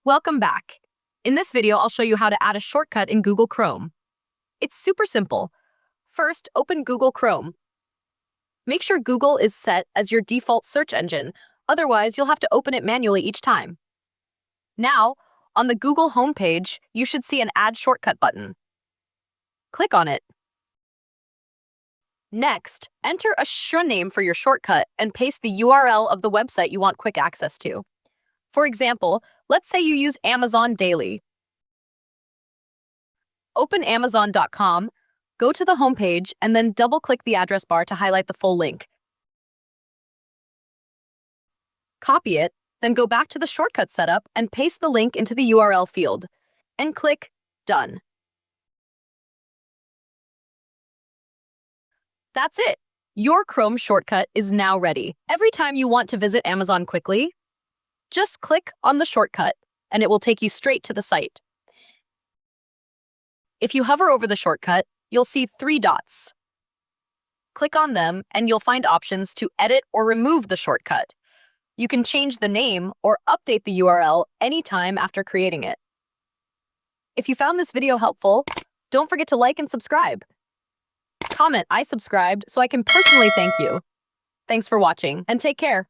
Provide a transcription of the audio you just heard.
Welcome back. In this video, I'll show you how to add a shortcut in Google Chrome. It's super simple. First, open Google Chrome. Make sure Google is set as your default search engine, otherwise you'll have to open it manually each time. Now, on the Google homepage, you should see an Add Shortcut button. Click on it. Next, enter a name for your shortcut and paste the URL of the website you want quick access to. For example, let's say you use Amazon daily. Open Amazon.com, go to the homepage, and then double-click the address bar to highlight the full link. Copy it, then go back to the shortcut setup and paste the link into the URL field, and click Done. That's it! Your Chrome shortcut is now ready. Every time you want to visit Amazon quickly, just click on the shortcut, and it will take you straight to the site. If you hover over the shortcut, you'll see 3 dots. Click on them, and you'll find options to edit or remove the shortcut. You can change the name or update the URL anytime after creating it. If you found this video helpful, don't forget to like and subscribe. Comment, "I subscribed," so I can personally thank you. Thanks for watching, and take care.